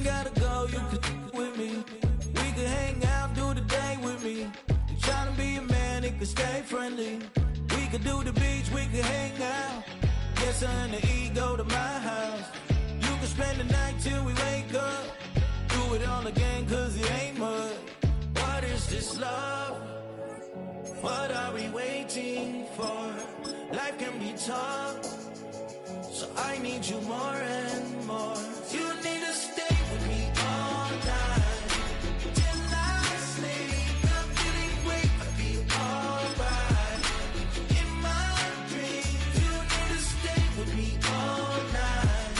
ain't gotta go, you can with me. We can hang out, do the day with me. You tryna be a man, it can stay friendly. We could do the beach, we could hang out. Get something to eat, go to my house. You can spend the night till we wake up. Do it all again, cause it ain't mud. What is this love? What are we waiting for? Life can be tough, so I need you more and more. You need to stay with me all night till I sleep. I'm feeling great, I'll be alright. In my dreams, you need to stay with me all night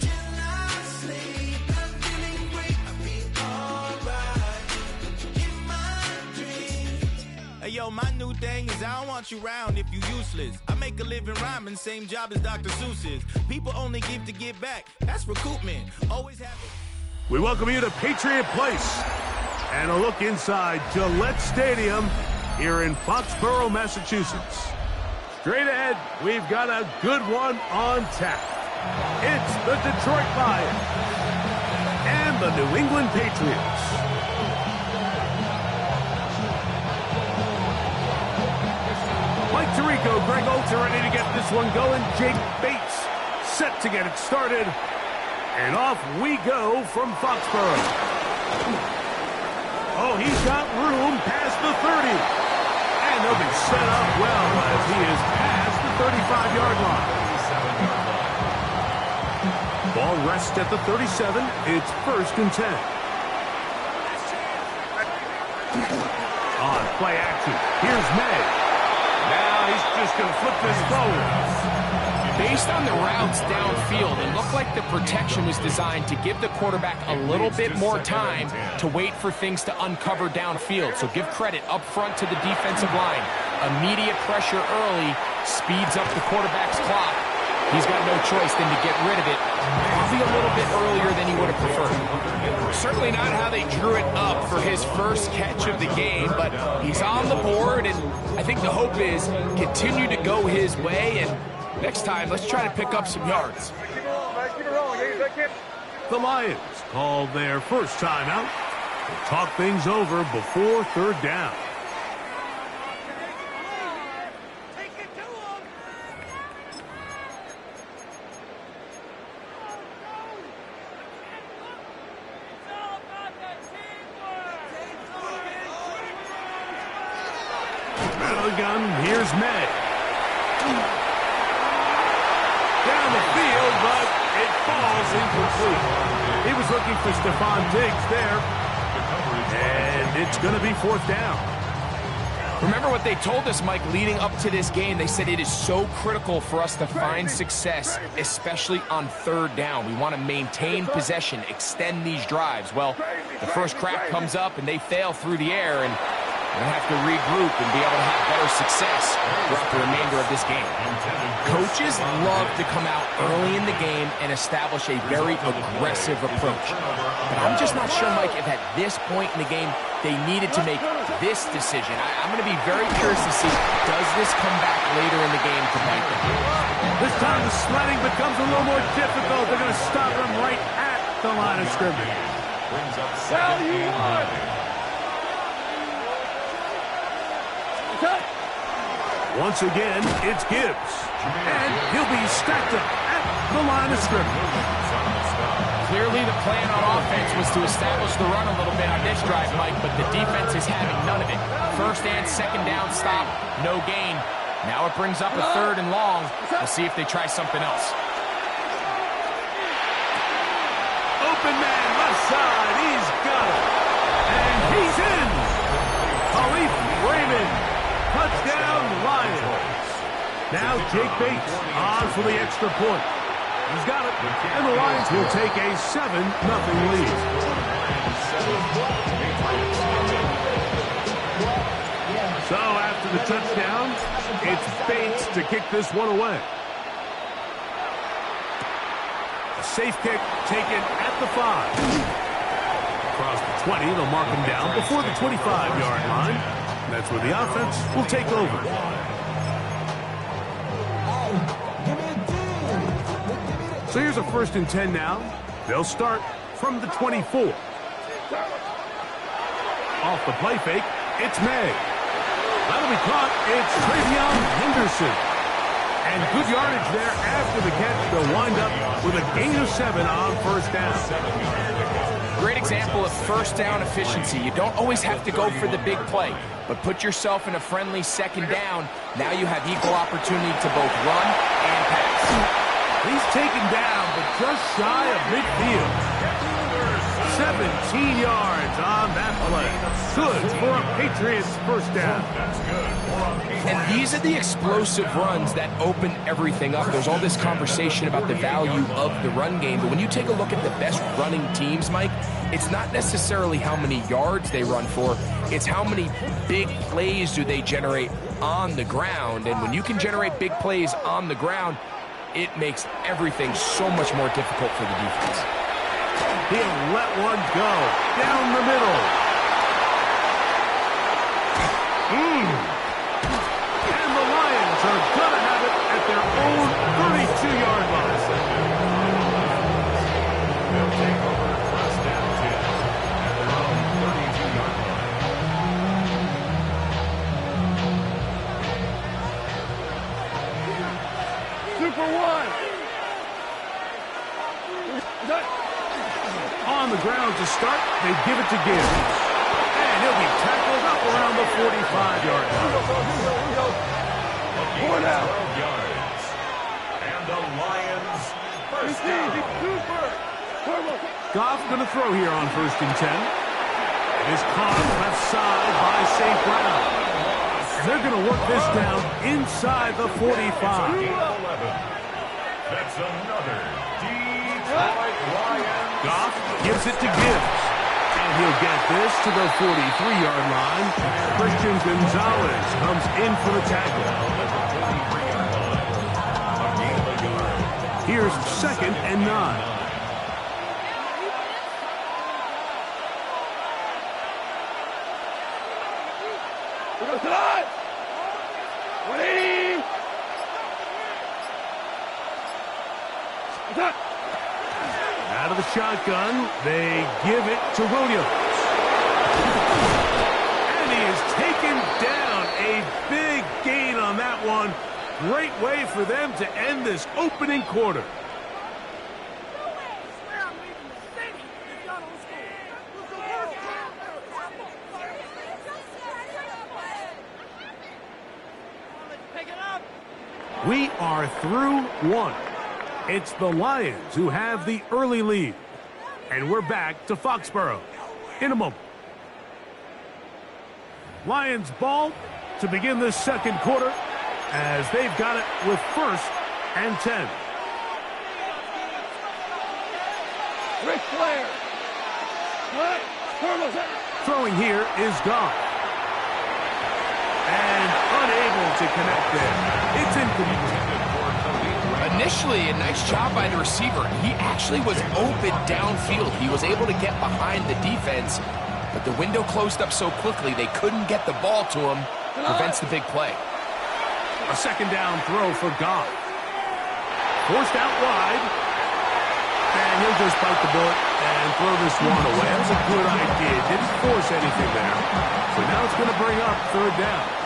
till I sleep. I'm feeling great, I'll be alright. In my dreams. Hey yo, my new thing is I don't want you round if you useless. I make a living rhyming, same job as Dr. Seuss's. People only give to get back. That's recoupment. Always have it. We welcome you to Patriot Place and a look inside Gillette Stadium here in Foxborough, Massachusetts. Straight ahead, we've got a good one on tap. It's the Detroit Lions and the New England Patriots. Mike Tirico, Greg Olsen ready to get this one going. Jake Bates set to get it started. And off we go from Foxborough. Oh, he's got room past the 30. And they'll be set up well as he is past the 35-yard line. Ball rests at the 37. It's 1st and 10. On play action, here's May. Now he's just going to flip this forward. Based on the routes downfield, it looked like the protection was designed to give the quarterback a little bit more time to wait for things to uncover downfield. So give credit up front to the defensive line. Immediate pressure early speeds up the quarterback's clock. He's got no choice than to get rid of it, probably a little bit earlier than he would have preferred. Certainly not how they drew it up for his first catch of the game, but he's on the board, and I think the hope is continue to go his way, and next time, let's try to pick up some yards. The Lions called their first timeout to talk things over before 3rd down. Gun, here's May. Down the field, but it falls incomplete. He was looking for Stephon Diggs there. And it's going to be 4th down. Remember what they told us, Mike, leading up to this game. They said it is so critical for us to find success, especially on 3rd down. We want to maintain possession, extend these drives. Well, the first crack comes up, and they fail through the air, and we'll have to regroup and be able to have better success throughout the remainder of this game. Coaches love to come out early in the game and establish a very aggressive approach. But I'm just not sure, Mike, if at this point in the game they needed to make this decision. I'm going to be very curious to see, does this come back later in the game to bite them? This time the sledding becomes a little more difficult. They're going to stop him right at the line of scrimmage. Well, you won! Once again, it's Gibbs. And he'll be stacked up at the line of scrimmage. Clearly the plan on offense was to establish the run a little bit on this drive, Mike, but the defense is having none of it. 1st and 2nd down stop, no gain. Now it brings up a 3rd and long. We'll see if they try something else. Open man, left side, he's got it. And he's in. Khalif Raymond. Touchdown, Lions. Now Jake Bates on for the extra point. He's got it, and the Lions will take a 7-0 lead. So after the touchdown, it's Bates to kick this one away. A safe kick taken at the 5. Across the 20, they'll mark him down before the 25-yard line. That's where the offense will take over. So here's a 1st and 10 now. They'll start from the 24. Off the play fake, it's May. That'll be caught. It's Travion Henderson. And good yardage there after the catch. They'll wind up with a gain of 7 on first down. Great example of first down efficiency. You don't always have to go for the big play, but put yourself in a friendly second down. Now you have equal opportunity to both run and pass. He's taken down, but just shy of midfield. 17 yards on that play. Good for a Patriots first down. And these are the explosive runs that open everything up. There's all this conversation about the value of the run game, but when you take a look at the best running teams, Mike, it's not necessarily how many yards they run for, it's how many big plays do they generate on the ground. And when you can generate big plays on the ground, it makes everything so much more difficult for the defense. He'll let one go down the middle. And the Lions are going to have it at their own 32-yard line. They'll take over first down 10 at their own 32-yard line. Super one. On the ground to start, they give it to Gibbs. And he'll be tackled up around the 45-yard line. 4 down. Yards. And the Lions first down. Goff going to throw here on 1st and 10. It is caught left side by St. Brown. And they're going to work this down inside the 45. That's another Detroit Lions. Goff gives it to Gibbs. And he'll get this to the 43-yard line. Christian Gonzalez comes in for the tackle. Here's 2nd and 9. Here goes tonight. 180. Out of the shotgun, they give it to Williams. And he is taken down. A big gain on that one. Great way for them to end this opening quarter. We are through one. It's the Lions who have the early lead. And we're back to Foxborough in a moment. Lions ball to begin this second quarter as they've got it with 1st and 10. Ric Flair. Throwing here is Goff. And unable to connect there. It's incomplete. Initially, a nice job by the receiver. He actually was open downfield. He was able to get behind the defense, but the window closed up so quickly they couldn't get the ball to him. Prevents the big play. A 2nd down throw for Goff. Forced out wide. And he'll just bite the bullet and throw this one away. That was a good idea. Didn't force anything there. So now it's going to bring up 3rd down.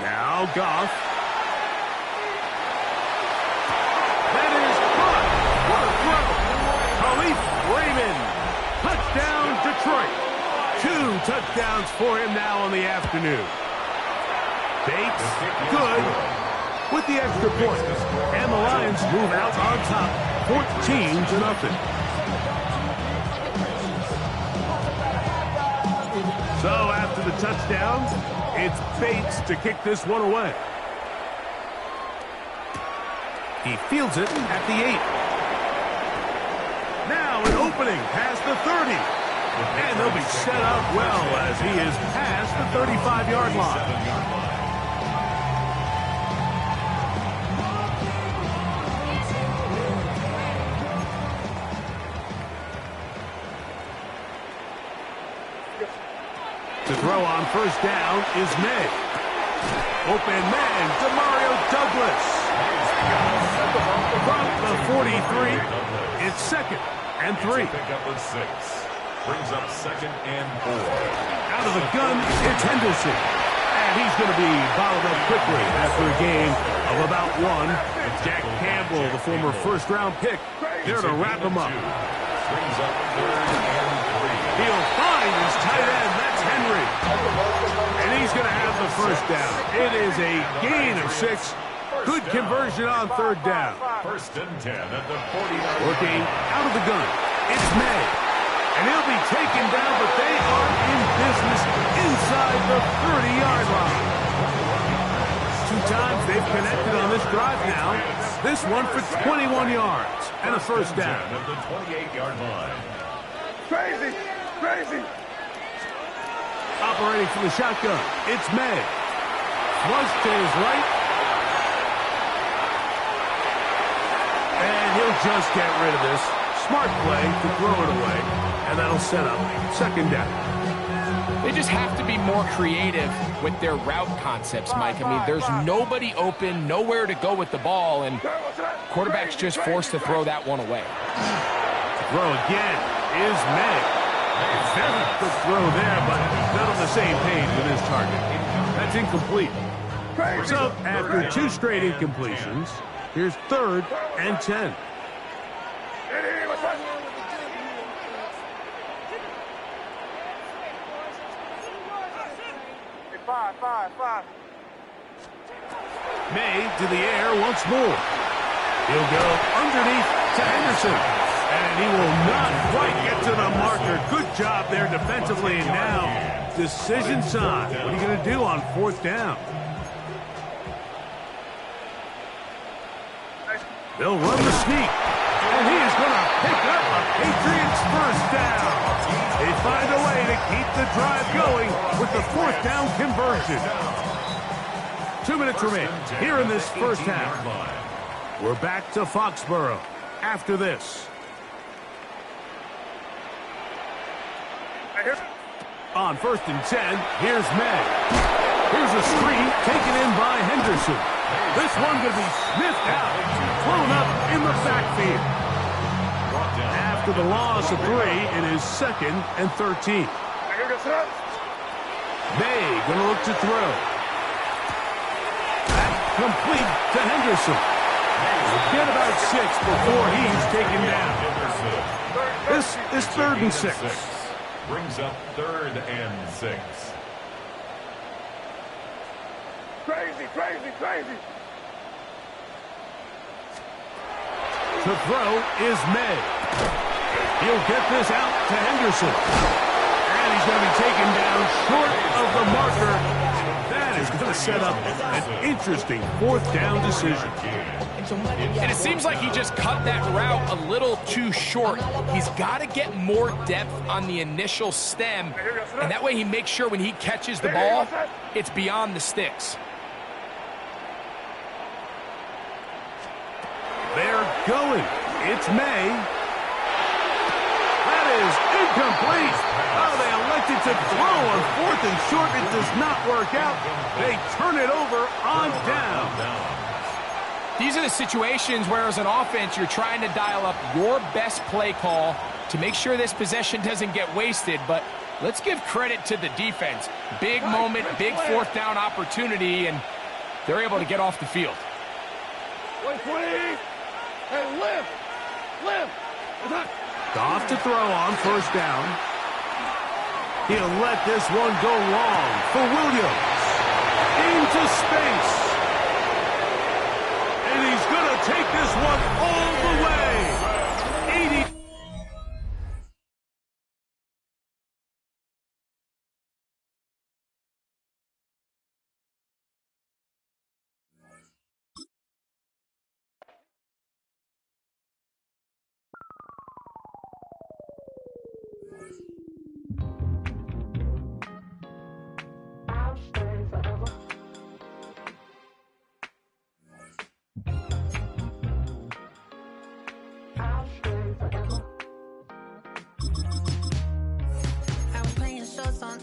Now Goff. That is caught. What a throw. Khalif Raymond. Touchdown, Detroit. 2 touchdowns for him now on the afternoon. Bates, good, with the extra point. And the Lions move out on top, 14-0. So after the touchdown, it's Bates to kick this one away. He fields it at the 8. Now an opening past the 30. And they'll be set up well as he is past the 35-yard line. To throw on first down is May. Open man, Demario Douglas. From the 43, it's 2nd and 3. Pickup of 6. Brings up 2nd and 4. Out of the gun, it's Henderson. And he's going to be bottled up quickly after a game of about 1. And Jack Campbell, the former first-round pick, there to wrap him up. Brings up 3rd and 3. He'll find his tight end. That's Henry. And he's going to have the first down. It is a gain of 6. Good conversion on 3rd down. 1st and 10 at the 40-yard line. Working out of the gun. It's May. And he'll be taken down, but they are in business inside the 30-yard line. 2 times they've connected on this drive now. This one for 21 yards and a first down. At the 28-yard line. Crazy! Crazy! Operating from the shotgun, it's May. Flush to his right. And he'll just get rid of this. Smart play to throw it away. And that'll set up 2nd down. They just have to be more creative with their route concepts, Mike. I mean, there's nobody open, nowhere to go with the ball, and quarterback's just forced to throw that one away. Throw again is May. Very good throw there, but not on the same page with his target. That's incomplete. So, after 2 straight incompletions, here's 3rd and 10. Five. May to the air once more. He'll go underneath to Henderson. And he will not quite get to the marker. Good job there defensively. And now, decision time. What are you going to do on 4th down? They'll run the sneak. And he is going to pick up a Patriots first down. They find a way to keep the drive going with the 4th down conversion. 2 minutes remain here in this first half. We're back to Foxborough after this. On 1st and 10, here's May. Here's a screen taken in by Henderson. This one going to be sniffed out, thrown up in the backfield. After the loss of 3, it is 2nd and 13. May going to look to throw. That complete to Henderson. Get about 6 before he's taken down. This is 3rd and 6. Brings up 3rd and 6. Crazy! To throw is May. He'll get this out to Henderson. And he's going to be taken down short of the marker. That is going to set up an interesting 4th down decision. And it seems like he just cut that route a little too short. He's got to get more depth on the initial stem, and that way he makes sure when he catches the ball, it's beyond the sticks. They're going. It's May. That is incomplete. Oh, they elected to throw on 4th and short. It does not work out. They turn it over on down. These are the situations where, as an offense, you're trying to dial up your best play call to make sure this possession doesn't get wasted. But let's give credit to the defense. Big moment, big 4th down opportunity, and they're able to get off the field. Hey, lift! Off to throw on 1st down. He'll let this one go long for Williams. Into space. And he's going to take this one all the way. 80.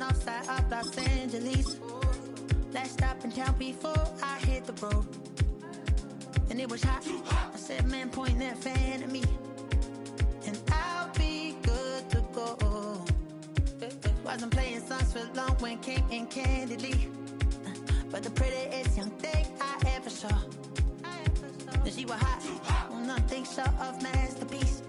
Offset, Los Angeles. Last stop in town before I hit the road. And it was hot. I said, man, point that fan at me. And I'll be good to go. Wasn't playing songs for long when came in candidly. But the prettiest young thing I ever saw. And she was hot. Well, nothing short of masterpiece.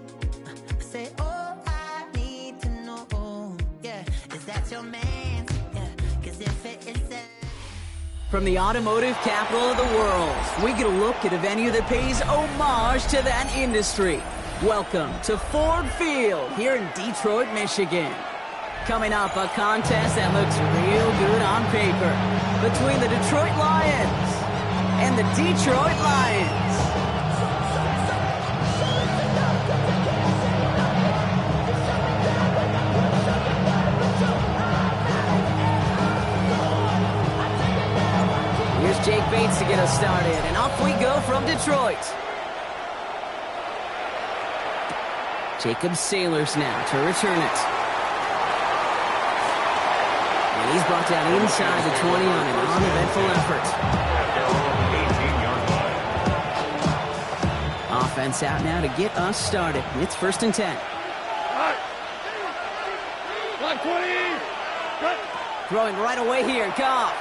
I said, oh, I need to know. Yeah, is that your man? Yeah, cause if it isn't. From the automotive capital of the world, we get a look at a venue that pays homage to that industry. Welcome to Ford Field here in Detroit, Michigan. Coming up, a contest that looks real good on paper between the Detroit Lions and the Detroit Lions. Here's Jake Bates to get us started, and off we go from Detroit. Jacob Sailors now to return it. And he's brought down inside the 20 on an uneventful effort. Offense out now to get us started. It's 1st and 10. Line 20. Throwing right away here, Goff.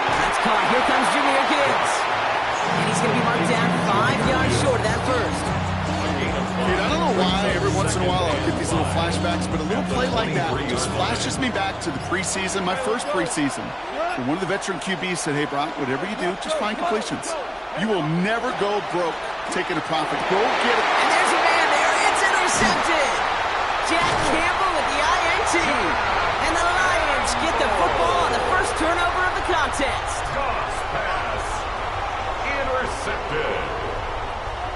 That's caught. Here comes Junior Gibbs. And he's going to be marked down 5 yards short of that first. Dude, I don't know why every once in a while I'll get these little flashbacks, but a little play like that just flashes me back to the preseason, my first preseason. And one of the veteran QBs said, hey, Brock, whatever you do, just find completions. You will never go broke taking a profit. Go get it. And there's a man there. It's intercepted. Jack Campbell with the INT. And the Lions get the football on the first turnover of the contest. Toss pass. Intercepted.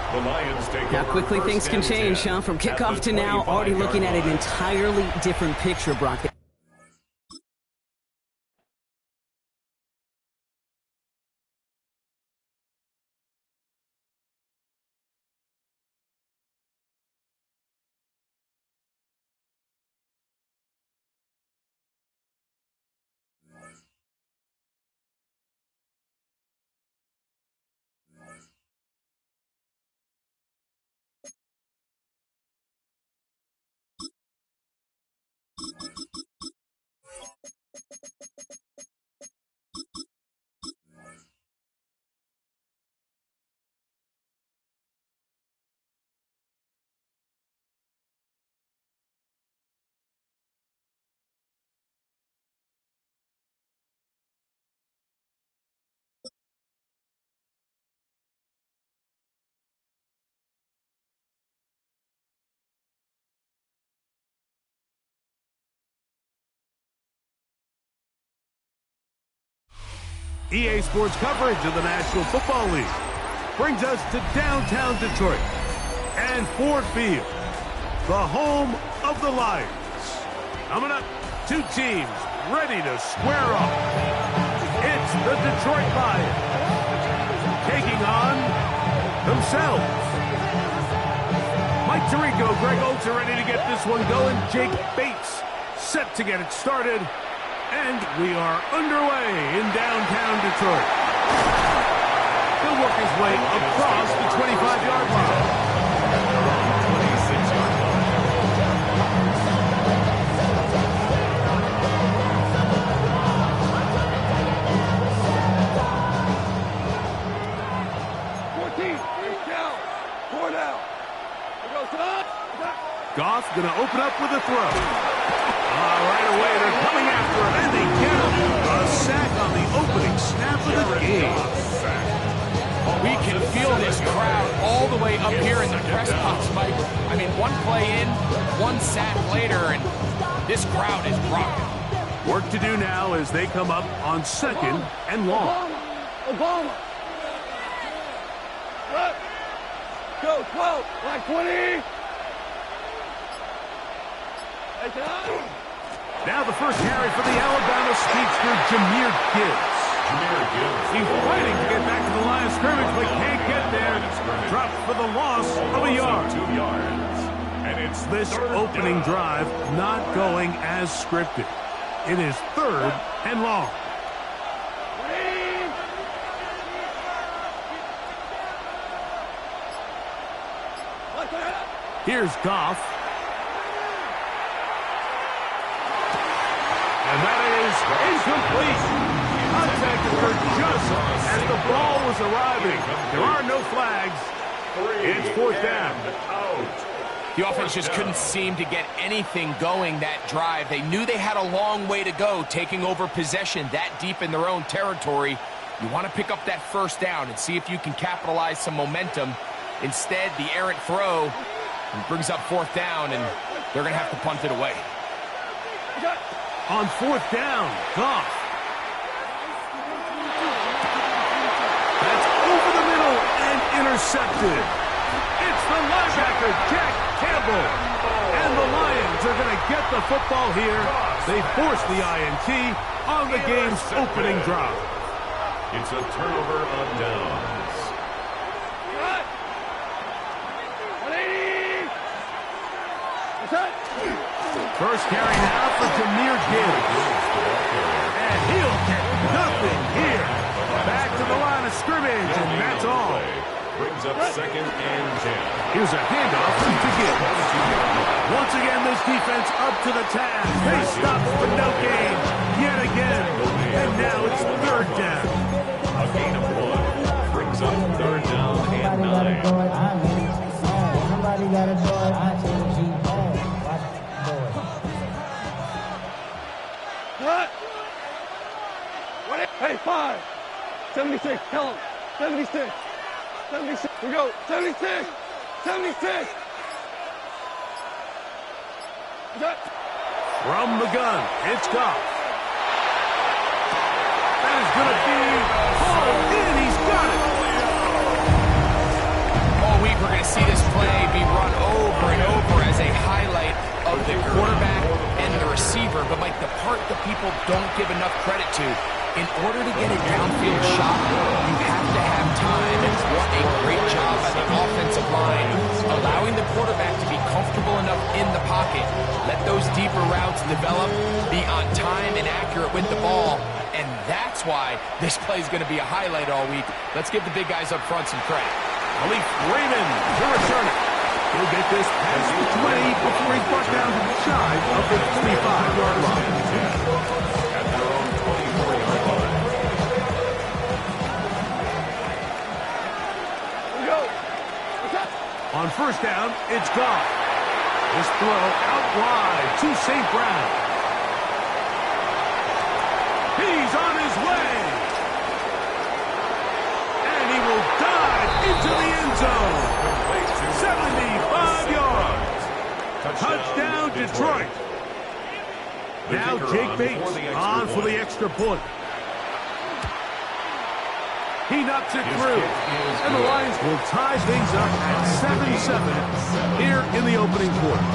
The Lions take How over quickly first things can and change, 10 huh? From at kickoff the to now, already 25-yard looking at an line. entirely different picture, Brock. EA Sports coverage of the National Football League brings us to downtown Detroit and Ford Field, the home of the Lions. Coming up, two teams ready to square off. It's the Detroit Lions taking on themselves. Mike Tirico, Greg Oates are ready to get this one going. Jake Bates set to get it started. And we are underway in downtown Detroit. He'll work his way across the 25-yard line. 26-yard line. 14. Down. 4 down. It goes up. Goff going to open up with a throw. Right away, they're coming after him, and they get him. A sack on the opening snap of the game. We can feel this crowd all the way up here in the press box, Mike. I mean, one play in, one sack later, and this crowd is rocking. Work to do now as they come up on 2nd and long. Obama. Go, 12. Line 20. Now the first carry for the Alabama speedster, Jahmyr Gibbs. He's fighting to get back to the line of scrimmage, but can't get there. Dropped for the loss of a yard. 2 yards. And it's This opening drive not going as scripted. It is 3rd and long. Here's Goff. And that is incomplete. Contact occurred just as the ball was arriving. There are no flags. It's 4th down. The offense just couldn't seem to get anything going that drive. They knew they had a long way to go, taking over possession that deep in their own territory. You want to pick up that 1st down and see if you can capitalize some momentum. Instead, the errant throw brings up 4th down, and they're going to have to punt it away. On 4th down, Goff. That's over the middle and intercepted. It's the linebacker, Jack Campbell. And the Lions are going to get the football here. They force the INT on the game's opening drive. It's a turnover on downs. First carry now for Jahmyr Gibbs. And he'll get nothing here. Back to the line of scrimmage, and that's all. Brings up 2nd and 10. Here's a handoff to Gibbs. Once again, this defense up to the task. They stop for no gain yet again. And now it's 3rd down. A gain of 1. Brings up 3rd down and 9. Somebody got to do it. I change you. Hey, 5. 76. Tell him. 76. 76. We go. 76. 76. From the gun, it's Goff. That is going to be hauled in. He's got it. All week, we're going to see this play be run over and over as a highlight of the quarterback and the receiver. But, Mike, the part that people don't give enough credit to, in order to get a downfield shot, you have to have time. And what a great job by the offensive line, allowing the quarterback to be comfortable enough in the pocket. Let those deeper routes develop, be on time and accurate with the ball. And that's why this play is going to be a highlight all week. Let's give the big guys up front some credit. Khalif Raymond to return it. He'll get this past the 20 before he's brought down to the side of the 25-yard line. At their own 24-yard line. On 1st down, it's Goff. This throw out wide to St. Brown. He's on his way. And he will dive into the end zone. 75 yards. Touchdown, Detroit. Now Jake Bates on for the extra point. He knocks it through, and the Lions will tie things up at 7-7 here in the opening quarter.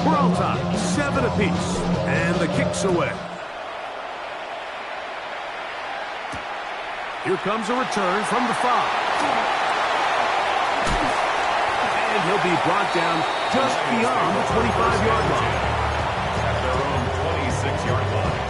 We're on top, 7 apiece, and the kick's away. Here comes a return from the 5. And he'll be brought down just beyond the 25-yard line. At their own 26-yard line.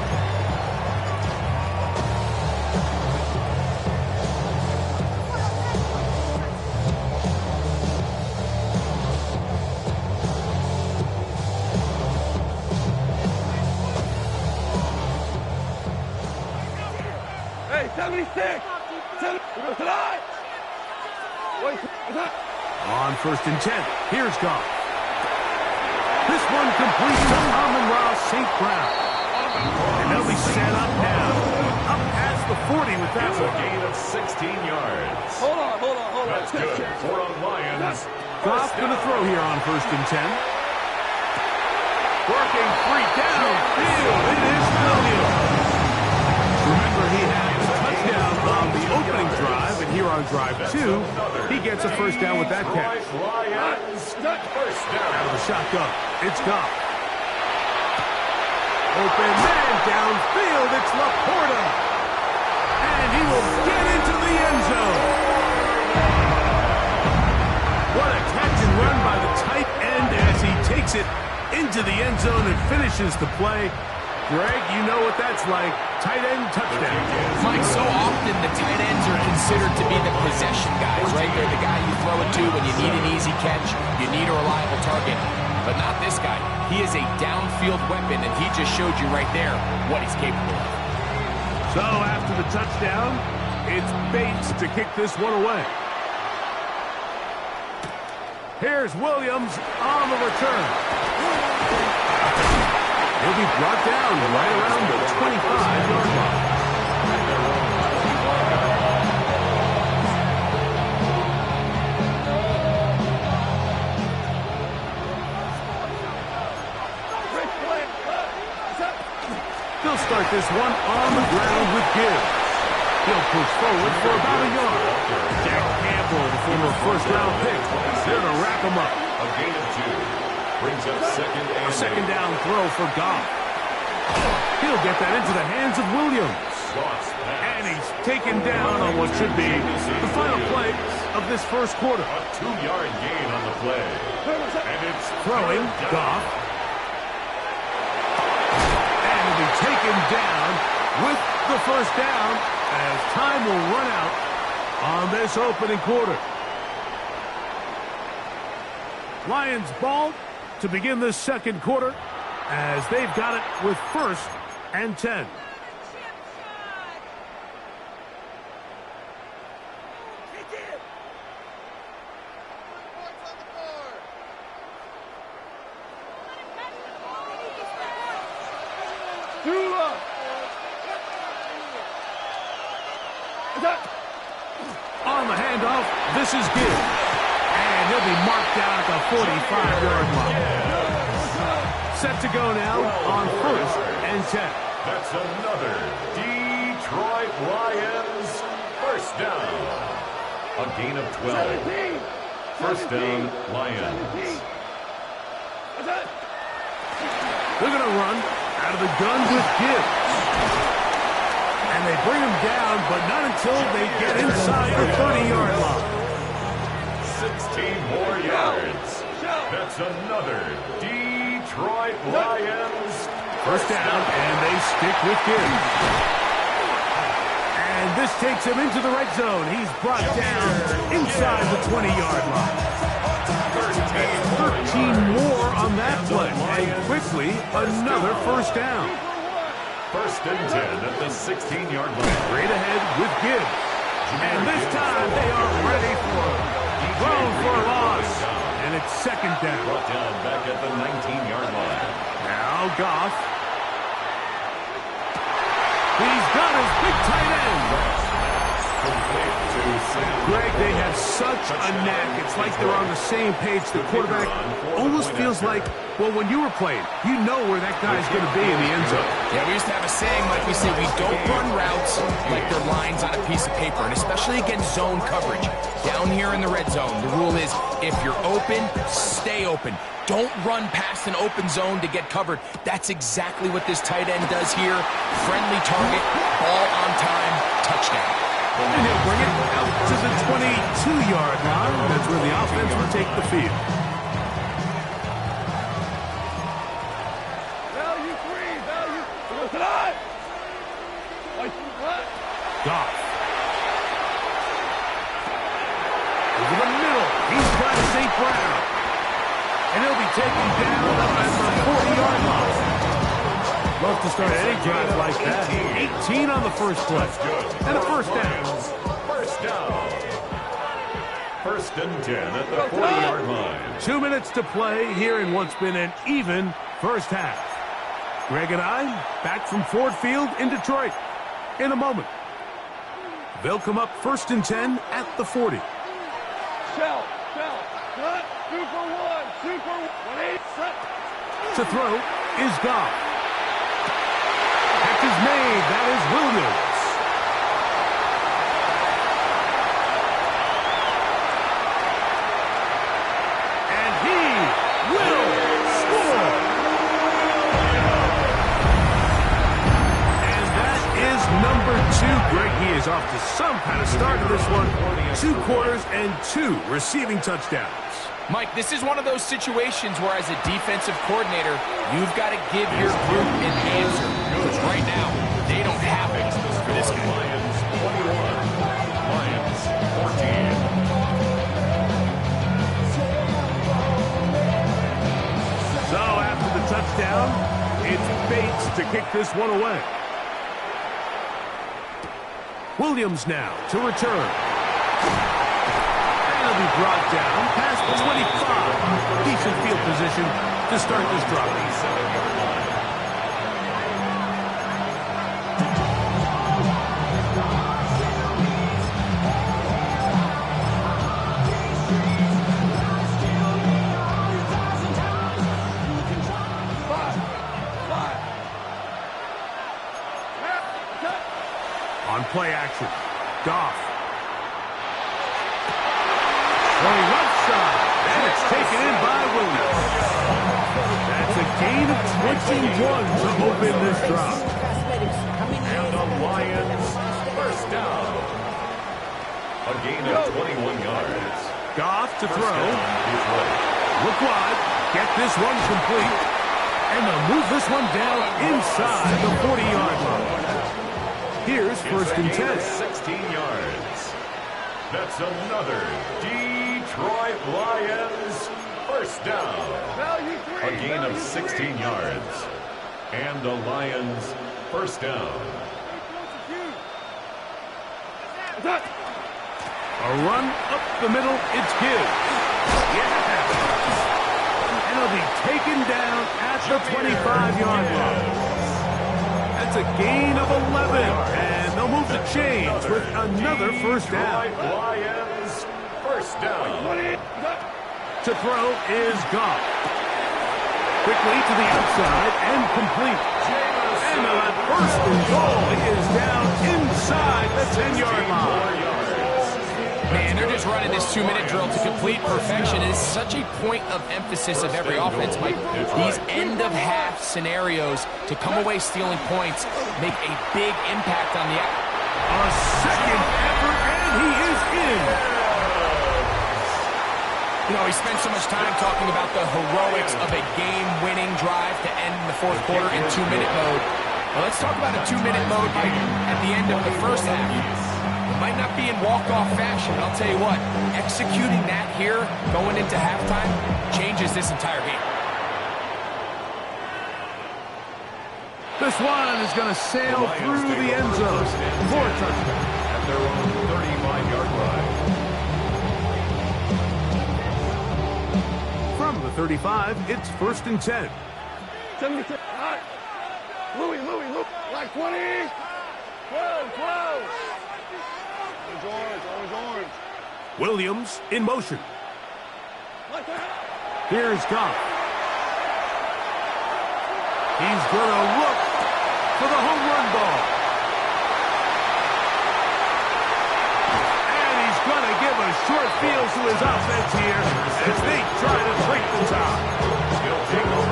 Hey, 76. Tonight. Wait, On 1st and 10, here's Goff. This one complete to Amon-Ra St. Brown. And they'll be set up now. Up past the 40 with that It's a one. gain of 16 yards. Hold on. That's good for a Lions. Goff going to throw here on 1st and 10. Working 3 downfield. It is Williams. Remember, he had a touchdown on the opening drive, and here on drive 2, he gets a 1st down with that catch. Lions, first down. Out of the shotgun, it's Goff. Open man downfield. It's Laporta. And he will get into the end zone. What a catch and run by the tight end as he takes it into the end zone and finishes the play. Greg, you know what that's like. Tight end touchdown. Mike, so often the tight ends are considered to be the possession guys, right? They're the guy you throw it to when you need an easy catch, you need a reliable target. But not this guy. He is a downfield weapon, and he just showed you right there what he's capable of. So after the touchdown, it's Bates to kick this one away. Here's Williams on the return. He'll be brought down right around the 25-yard line. They'll start this one on the ground with Gibbs. He'll push forward for about a yard. Jack Campbell, the former first-round pick, they're going to rack him up. A gain of 2. Brings up A second down throw for Goff. He'll get that into the hands of Williams. And he's taken down on what should be the final play of this first quarter. A 2-yard gain on the play. And it's throwing Goff. And he'll be taken down with the first down as time will run out on this opening quarter. Lions ball to begin this second quarter as they've got it with 1st and 10. On the handoff, this is Gibbs. And he'll be marked down at the 45-yard line. Set to go now on 1st and 10. That's another Detroit Lions first down. A gain of 12. First down, Lions. They're going to run out of the gun with Gibbs. And they bring him down, but not until they get inside the 30-yard line. 16 more yards. That's another Detroit Lions first down, and they stick with Gibbs. And this takes him into the red zone. He's brought down inside the 20-yard line. 13 more on that play. And quickly, another first down. First and 10 at the 16-yard line. Straight ahead with Gibbs. And this time they are ready for him. Thrown for a loss. And it's second down. Brought down back at the 19-yard line. Now Goff. He's got his big tight end. Greg, they have such a knack. It's like they're on the same page. The quarterback almost feels like, well, when you were playing, you know where that guy's going to be in the end zone. Yeah, we used to have a saying, like we say, we don't run routes like they're lines on a piece of paper, and especially against zone coverage. Down here in the red zone, the rule is if you're open, stay open. Don't run past an open zone to get covered. That's exactly what this tight end does here. Friendly target, ball on time, touchdown. And he'll bring it out to the 22-yard line. That's where the offense will take the field. Value free, value. Tonight. Goff. Over the middle. He's got St. Brown. And he'll be taken down at the 40-yard line. Love to start any drive like that. 18 on the first play. And a first down. First down. First and 10 at the 40-yard line. 2 minutes to play here in what's been an even first half. Greg and I back from Ford Field in Detroit in a moment. They'll come up 1st and 10 at the 40. Shell. Cut. 2 for 1. 2 for 1. To throw is Goff. Catch is made. That is Williams. And he will score. Greg, he is off to some kind of start in this one. 2 quarters and 2 receiving touchdowns. Mike, this is one of those situations where as a defensive coordinator, you've got to give your group an answer. Because right now, they don't have it for this game. Lions 21, Lions 14. So after the touchdown, it's Bates to kick this one away. Williams now to return. And he'll be brought down past the 25. Decent field position to start this drive. On play action, Goff. Throwing left side, and it's taken in by Williams. That's a gain of 21 to open this drive. And the Lions first down. A gain of 21 yards. Goff to throw. Down. Look wide, get this one complete. And they'll move this one down inside the 40-yard line. Here's first and 10. 16 yards. That's another Detroit Lions first down. A gain of 16 yards. And the Lions first down. A run up the middle, it's Gibbs. Yeah! And he'll be taken down at the 25-yard line. That's a gain of 11, and they'll move the chains with another first down. Lions first down. To throw is Goff. Quickly to the outside and complete. And on first and goal, he is down inside the 10-yard line. Man, they're just running this 2-minute drill to complete perfection. It is such a point of emphasis of every offense, Mike. These end-of-half scenarios to come away stealing points make a big impact on the... A second effort, and he is in. You know, he spent so much time talking about the heroics of a game-winning drive to end the fourth quarter in 2-minute mode. Well, let's talk about a 2-minute mode, Mike, at the end of the first half. Might not be in walk-off fashion, but I'll tell you what, executing that here, going into halftime, changes this entire game. This one is going to sail through the end zone for a touchdown. At their own 35-yard line. From the 35, it's first and 10. 76. Hot. Louis, like 20. 12. Orange. Williams in motion. Here's Goff. He's going to look for the home run ball. And he's going to give a short field to his offense here as they try to break the tie.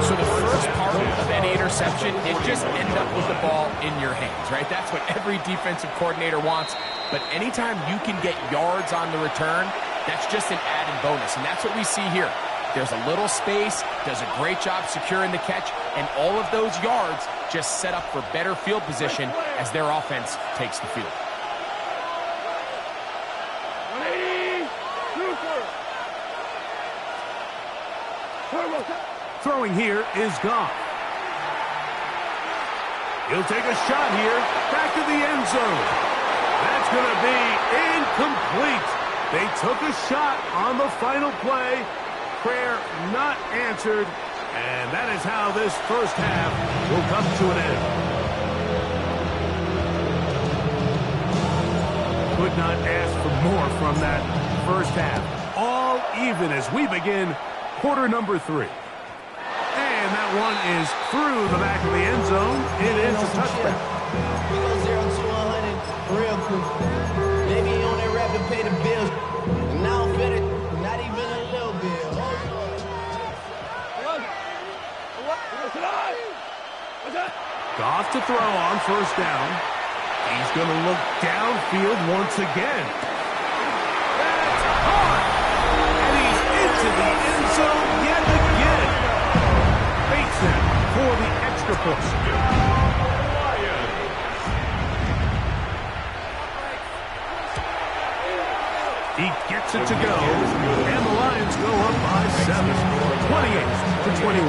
So the first part of any interception, it just end up with the ball in your hands, right? That's what every defensive coordinator wants. But anytime you can get yards on the return, that's just an added bonus. And that's what we see here. There's a little space, does a great job securing the catch, and all of those yards just set up for better field position as their offense takes the field. Throwing here is Goff. He'll take a shot here, back to the end zone. That's going to be incomplete. They took a shot on the final play. Prayer not answered, and that is how this first half will come to an end. Could not ask for more from that first half. All even as we begin quarter number 3. And that one is through the back of the end zone. It is a touchdown. We go 0 to 100 real quick. Maybe you on that rap and pay the bills. And now I'm finished. Not even a little bit. Goff to throw on first down. He's going to look downfield once again. That's hard. And he's into the end zone yet again. Bates him for the extra point. He gets it to go, and the Lions go up by 7, 28-21.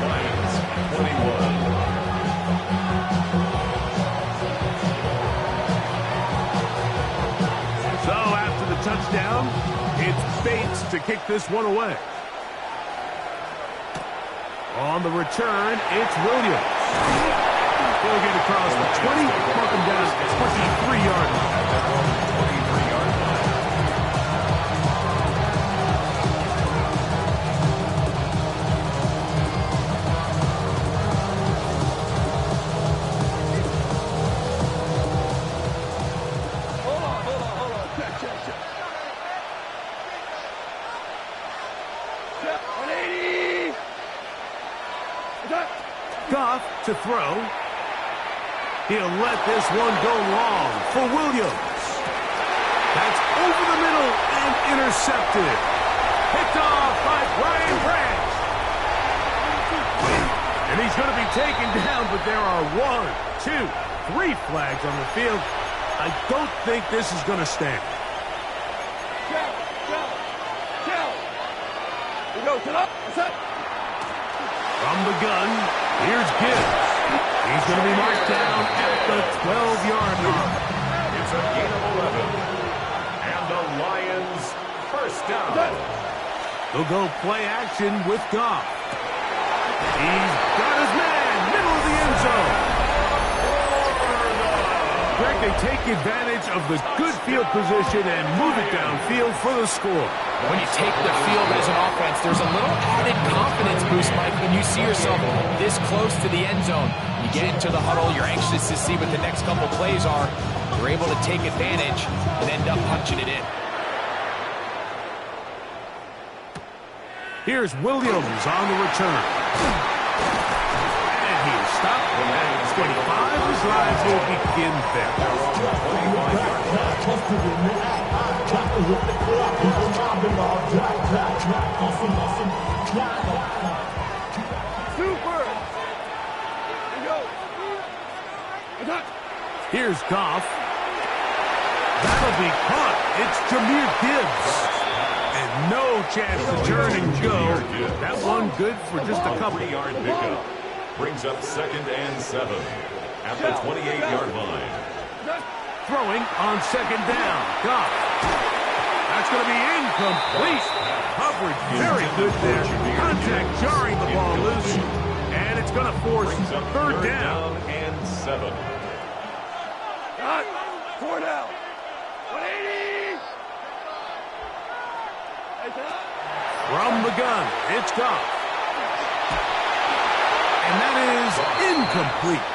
Lions 21. So after the touchdown, it's Bates to kick this one away. On the return, it's Williams. He'll get across the 20, mark him down at the 23-yard line. Goff to throw. He'll let this one go long for Williams. That's over the middle and intercepted. Picked off by Brian Branch. And he's going to be taken down, but there are 1, 2, 3 flags on the field. I don't think this is going to stand. From the gun, here's Gibbs. He's going to be marked down at the 12-yard line. It's a gain of 11. And the Lions first down. They'll go play action with Goff. He's got his man, middle of the end zone. Greg, they take advantage of the good field position and move it downfield for the score. When you take the field as an offense, there's a little added confidence boost, Mike, when you see yourself this close to the end zone. You get into the huddle, you're anxious to see what the next couple plays are. You're able to take advantage and end up punching it in. Here's Williams on the return. And he is stopped at 25. His drive will begin there. Here's Goff. That'll be caught. It's Jahmyr Gibbs. And no chance to turn and go. That one good for just a couple. 3-yard pickup. Brings up 2nd and 7 at the 28-yard line. Throwing on 2nd down. Goff. That's going to be incomplete. Coverage very good there. Contact jarring the ball loose. And it's going to force 3rd down. And 7. 4 down. 180. From the gun, it's Goff. And that is incomplete.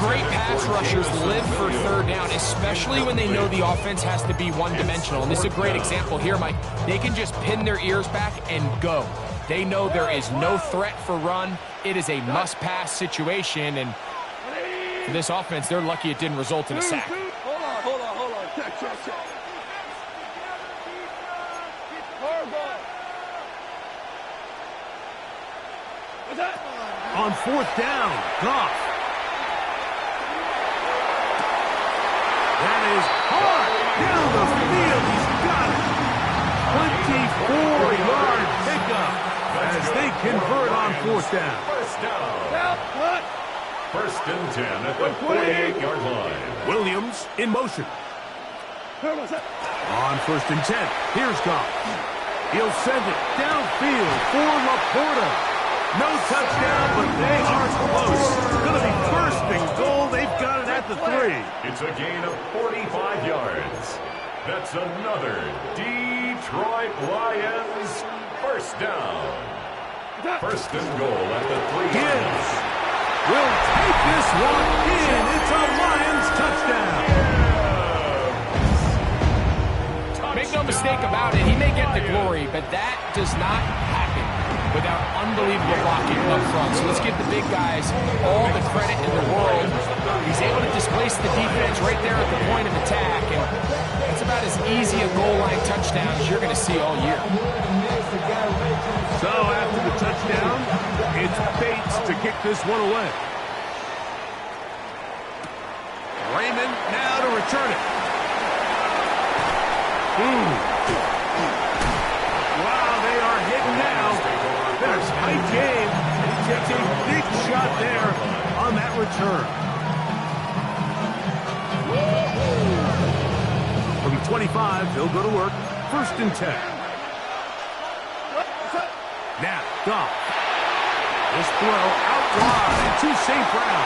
Great pass rushers live for 3rd down, especially when they know the offense has to be one-dimensional. And this is a great example here, Mike. They can just pin their ears back and go. They know there is no threat for run. It is a must-pass situation. And for this offense, they're lucky it didn't result in a sack. Hold on. Check. What's that? On 4th down, Goff. That is hard down the field. He's got it. 24-yard pickup as they convert on 4th down. First down. First and 10 at the 48-yard line. Williams in motion. On 1st and 10, here's Goff. He'll send it downfield for Laporta. No touchdown, but they are close. Going to be 1st and goal. They've got it at the 3. It's a gain of 45 yards. That's another Detroit Lions first down. 1st and goal at the 3. Gibbs will take this one in. It's a Lions touchdown. Make no mistake about it, he may get the glory, but that does not happen without unbelievable blocking up front. So let's give the big guys all the credit in the world. He's able to display placed the defense right there at the point of attack, and it's about as easy a goal line touchdown as you're going to see all year. So after the touchdown, it's Bates to kick this one away. Raymond now to return it. Wow, they are hitting now. Been a tight game. He takes a big shot there on that return. From 25, they'll go to work. 1st and 10. Now, Goff. This throw out wide to St. Brown.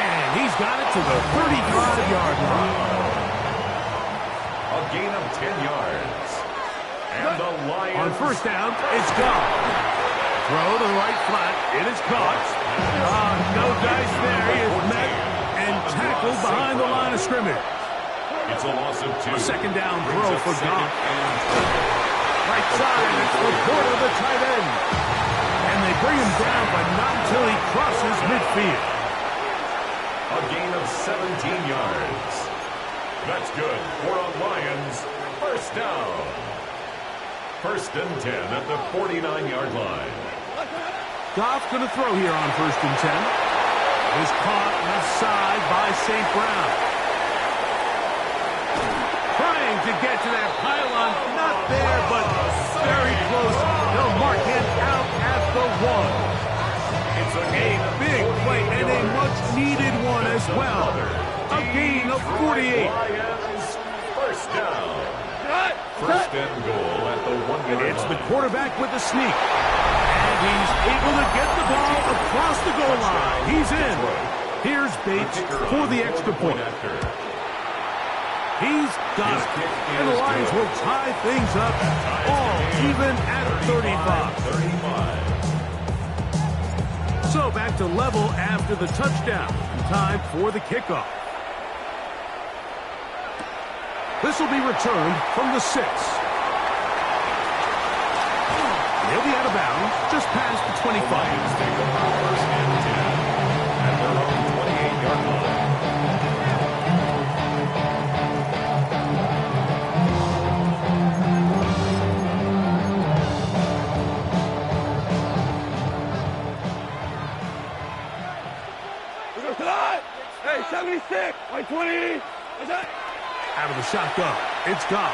And he's got it to the 35-yard line. A gain of 10 yards. And the Lions... On 1st down, it's Goff. Throw to the right flat. It is caught. No dice there. He is met and tackled behind the line of scrimmage. It's a loss of 2. A 2nd down throw for Goff. Right side, it's Laporta, the tight end. And they bring him down, but not until he crosses midfield. A gain of 17 yards. That's good for a Lions 1st down. 1st and 10 at the 49-yard line. Goff going to throw here on 1st and 10. Is caught left side by St. Brown. Trying to get to that pylon. Not there, but very close. They'll mark him out at the 1. It's a big play and a much-needed one as well. A gain of 48. Lions 1st down. 1st and goal at the 1-yard line. It's the quarterback with the sneak. And he's able to get the ball across the goal line. He's in. Here's Bates for the extra point. He's got it. And the Lions will tie things up all even at 35. So back to level after the touchdown. Time for the kickoff. This will be returned from the 6. He'll be out of bounds just past the 25. Take over 1st and 10 at their own 28-yard line. Hey, 76, 120. Out of the shotgun, it's Goff.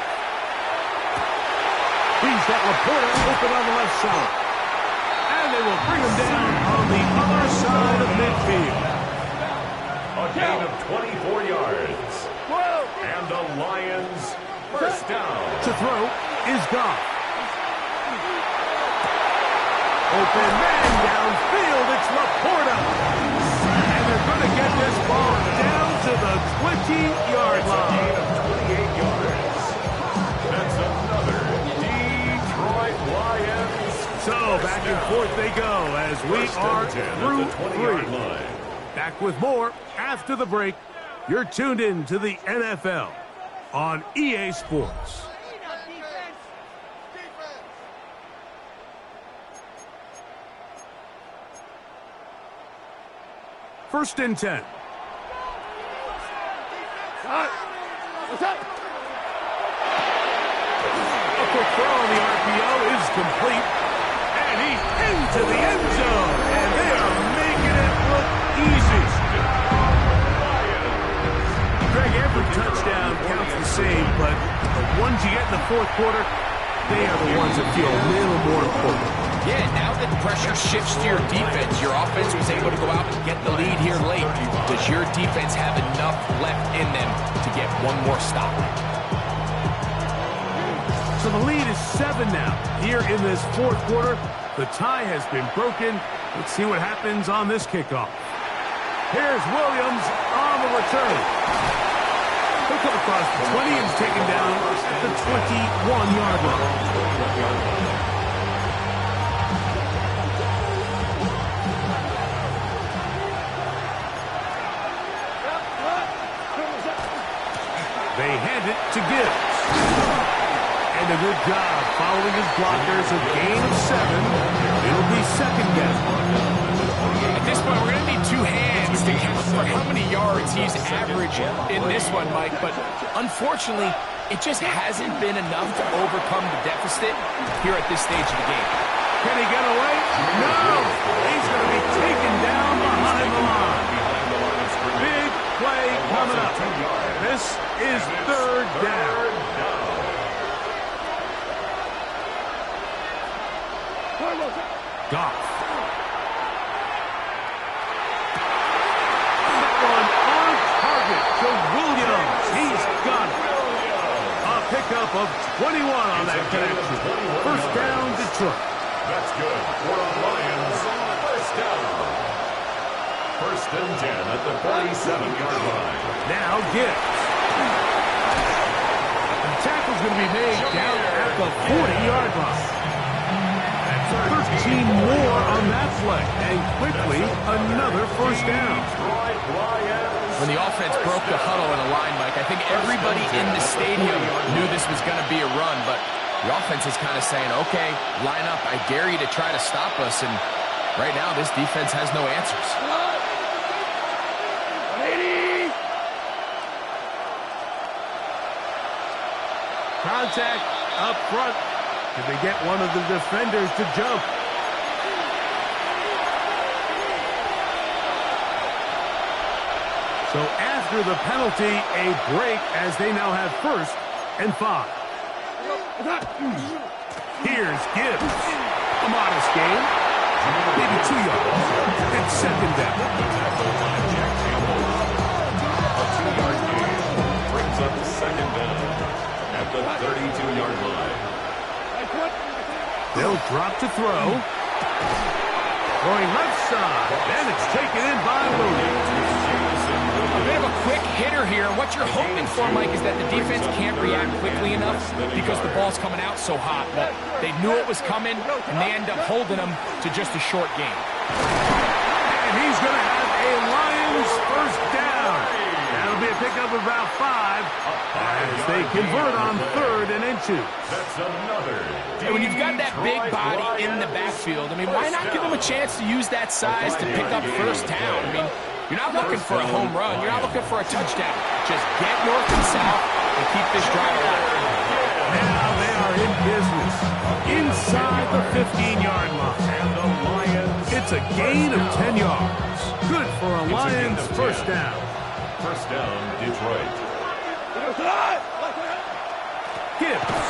He's got Laporta open on the left side. And they will bring him down on the other side of midfield. A gain of 24 yards. And the Lions 1st down. To throw is Goff. Open man downfield, it's Laporta. And they're going to get this ball down to the 20-yard line. A gain of 28 yards. That's another Detroit Lions. So back and forth they go as we are through 3. Back with more after the break. You're tuned in to the NFL on EA Sports. First and 10. What's up? A quick throw on the RPO is complete. And he's into the end zone. And they are making it look easy. Greg, every touchdown counts the same, but the ones you get in the 4th quarter, they are the ones that feel a little more important. Yeah, now that pressure shifts to your defense, your offense was able to go out and get the lead here late. Does your defense have enough left in them to get one more stop? So the lead is 7 now. Here in this 4th quarter, the tie has been broken. Let's see what happens on this kickoff. Here's Williams on the return. He'll come across the 20 and is taken down at the 21-yard line. They hand it to Gibbs. And a good job following his blockers. A gain of 7. It'll be second down. At this point, we're going to need two hands to count for how many yards he's averaged in this one, Mike. But unfortunately, it just hasn't been enough to overcome the deficit here at this stage of the game. Can he get away? No! He's going to be taken down behind the line. Big play coming up. This is third down. Goff. That one on target to Williams. He's got it. A pickup of 21 on that connection. First down, Detroit. That's good for the Lions. First down. First and 10 at the 47-yard line. Now Gibbs. The tackle's going to be made down at the 40-yard line. That's 13 more on that play. And quickly, another first down. When the offense broke the huddle in a line, Mike, I think everybody in the stadium knew this was going to be a run, but the offense is kind of saying, okay, line up. I dare you to try to stop us. And right now, this defense has no answers. Contact up front. Did they get one of the defenders to jump? So after the penalty, a break as they now have first and 5. Here's Gibbs. A modest game. Maybe 2 yards. It's second down. A 2-yard gain brings up second down at the 32-yard line. They'll drop to throw. Throwing left side. And it's taken in by Williams. A bit of a quick hitter here. What you're hoping for, Mike, is that the defense can't react quickly enough because the ball's coming out so hot. But they knew it was coming, and they end up holding them to just a short game. And he's going to have a Lions first down. That'll be a pickup of about 5 as they convert on 3rd and inches. That's another. And when you've got that big body in the backfield, I mean, why not give them a chance to use that size to pick up first down? I mean, you're not looking for a home run. You're not looking for a touchdown. Just get north and south and keep this drive alive. Now they are in business inside the 15-yard line. And the Lions. It's a gain of 10 yards. Good for a Lions first down. First down, Detroit. Gibbs.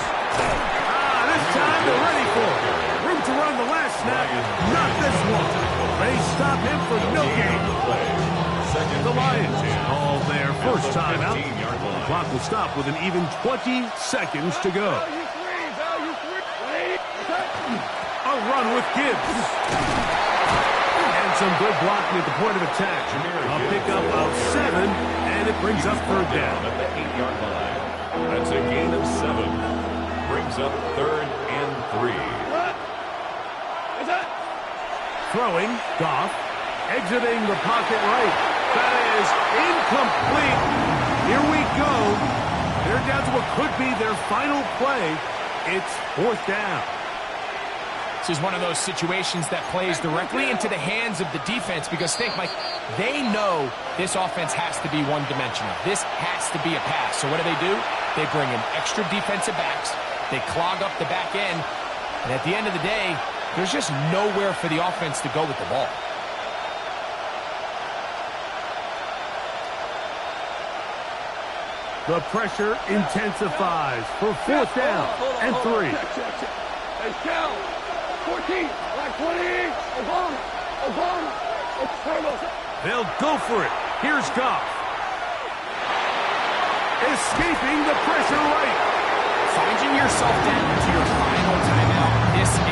This time they're ready for it. Room to run the last snap. Not this one. They stop him for no gain. The Lions call their first time out. The clock will stop with an even 20 seconds to go. A run with Gibbs. And some good blocking at the point of attack. A pickup of 7, and it brings up third down. At the 8-yard line. That's a gain of 7. Brings up 3rd and 3. Throwing, Goff, exiting the pocket right. That is incomplete. Here we go. They're down to what could be their final play. It's 4th down. This is one of those situations that plays directly into the hands of the defense because, think, Mike, they know this offense has to be one-dimensional. This has to be a pass. So what do? They bring in extra defensive backs. They clog up the back end. And at the end of the day, there's just nowhere for the offense to go with the ball. The pressure intensifies for 4th down and 3. Hey, Cal, 14, like 20, Obama, They'll go for it. Here's Goff. Escaping the pressure right. Finding yourself down to your final timeout, this is